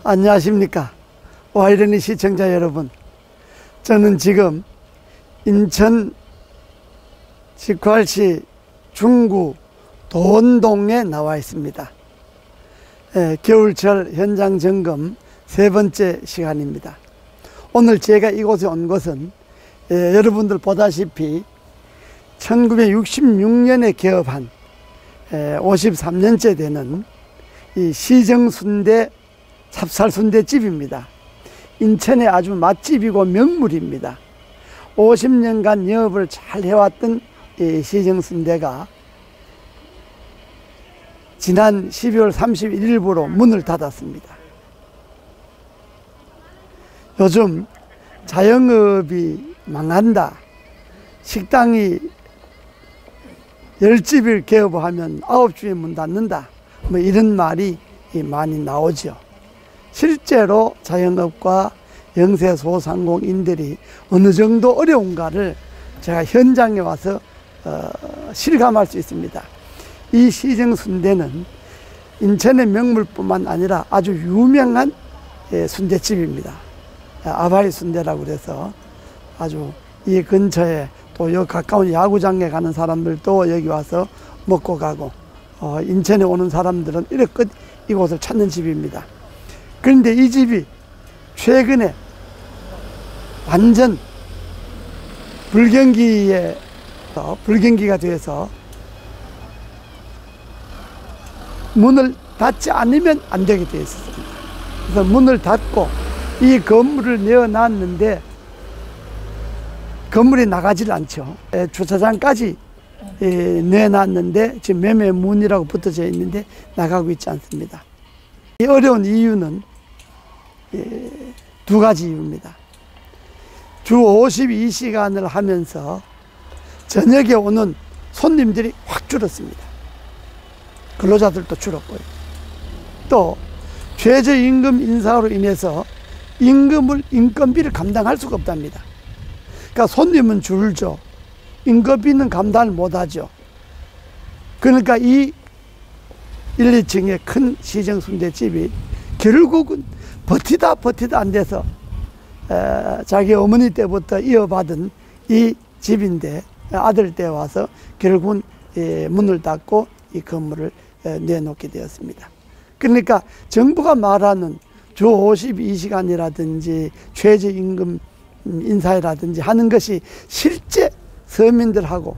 안녕하십니까 와이러니 시청자 여러분, 저는 지금 인천 직활시 중구 도원동에 나와 있습니다. 겨울철 현장 점검 세 번째 시간입니다. 오늘 제가 이곳에 온 것은 여러분들 보다시피 1966년에 개업한 53년째 되는 이 시정순대 찹쌀순대집입니다. 인천의 아주 맛집이고 명물입니다. 50년간 영업을 잘 해왔던 이 시정순대가 지난 12월 31일부로 문을 닫았습니다. 요즘 자영업이 망한다, 식당이 10집을 개업하면 9집에 문 닫는다, 뭐 이런 말이 많이 나오죠. 실제로 자영업과 영세소상공인들이 어느 정도 어려운가를 제가 현장에 와서 실감할 수 있습니다. 이 시정순대는 인천의 명물뿐만 아니라 아주 유명한 순대집입니다. 아바이 순대라고 그래서 아주 이 근처에 또 여기 가까운 야구장에 가는 사람들도 여기 와서 먹고 가고, 인천에 오는 사람들은 이렇게 이곳을 찾는 집입니다. 그런데 이 집이 최근에 완전 불경기가 돼서 문을 닫지 않으면 안 되게 되어 있었습니다. 그래서 문을 닫고 이 건물을 내어놨는데 건물이 나가질 않죠. 주차장까지 내놨는데 지금 매매문이라고 붙어져 있는데 나가고 있지 않습니다. 이 어려운 이유는 두 가지 이유입니다. 주 52시간을 하면서 저녁에 오는 손님들이 확 줄었습니다. 근로자들도 줄었고요. 또 최저임금 인사로 인해서 인건비를 감당할 수가 없답니다. 그러니까 손님은 줄죠. 인건비는 감당을 못하죠. 그러니까 이 1, 2층의 큰 시정순대집이 결국은 버티다 안 돼서 자기 어머니 때부터 이어받은 이 집인데 아들 때 와서 결국은 문을 닫고 이 건물을 내놓게 되었습니다. 그러니까 정부가 말하는 주 52시간이라든지 최저임금 인사라든지 하는 것이 실제 서민들하고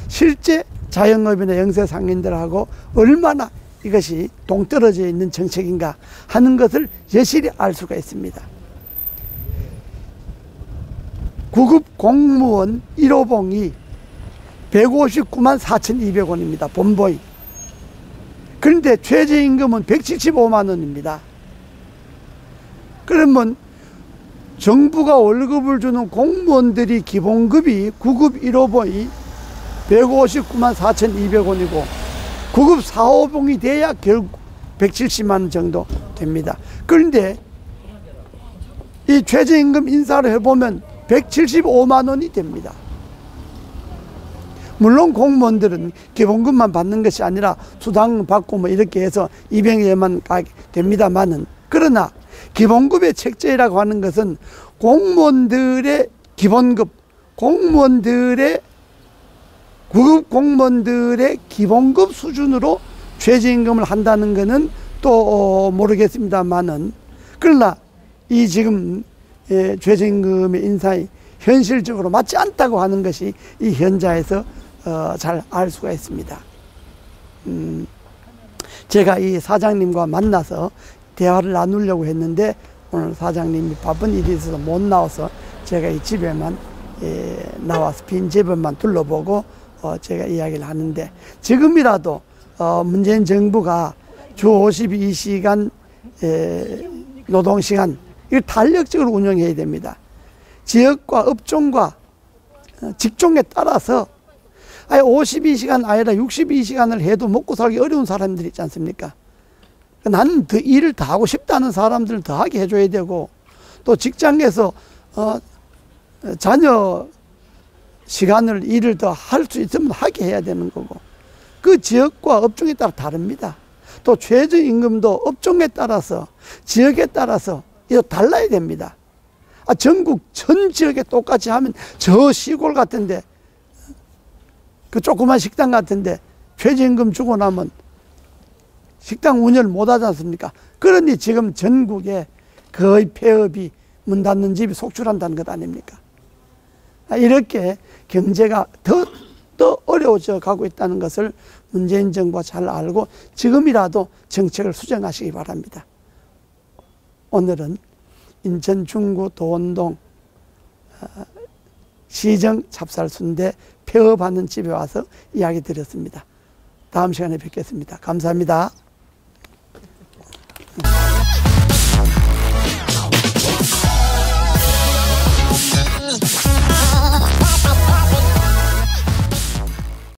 실제 자영업이나 영세상인들하고 얼마나 이것이 동떨어져 있는 정책인가 하는 것을 여실히 알 수가 있습니다. 구급 공무원 1호봉이 159만 4,200원입니다. 본보이. 그런데 최저임금은 175만 원입니다. 그러면 정부가 월급을 주는 공무원들이 기본급이 9급 1호봉이 159만 4,200원이고 9급 4호봉이 돼야 결국 170만 원 정도 됩니다. 그런데 이 최저임금 인사를 해보면 175만 원이 됩니다. 물론 공무원들은 기본급만 받는 것이 아니라 수당 받고 뭐 이렇게 해서 200여만 가게 됩니다만은, 그러나 기본급의 책정이라고 하는 것은 공무원들의 기본급, 공무원들의 구급 공무원들의 기본급 수준으로 최저임금을 한다는 것은 또 모르겠습니다만은, 그러나 이 지금 최저임금의 인상이 현실적으로 맞지 않다고 하는 것이 이 현장에서 잘 알 수가 있습니다. 제가 이 사장님과 만나서 대화를 나누려고 했는데 오늘 사장님이 바쁜 일이 있어서 못 나와서 제가 이 집에만 나와서 빈 집에만 둘러보고 제가 이야기를 하는데, 지금이라도 문재인 정부가 주 52시간 노동시간 이걸 탄력적으로 운영해야 됩니다. 지역과 업종과 직종에 따라서 52시간 아니라 62시간을 해도 먹고 살기 어려운 사람들이 있지 않습니까? 나는 더 일을 더 하고 싶다는 사람들을 더 하게 해줘야 되고, 또 직장에서 자녀 시간을 일을 더 할 수 있으면 하게 해야 되는 거고, 그 지역과 업종에 따라 다릅니다. 또 최저임금도 업종에 따라서 지역에 따라서 이거 달라야 됩니다. 전국 전 지역에 똑같이 하면 저 시골 같은데 그 조그만 식당 같은데 최저임금 주고 나면 식당 운영을 못 하지 않습니까? 그러니 지금 전국에 거의 폐업이 문 닫는 집이 속출한다는 것 아닙니까? 이렇게 경제가 더 어려워져 가고 있다는 것을 문재인 정부가 잘 알고 지금이라도 정책을 수정하시기 바랍니다. 오늘은 인천 중구 도원동 시정 찹쌀순대 폐업하는 집에 와서 이야기 드렸습니다. 다음 시간에 뵙겠습니다. 감사합니다.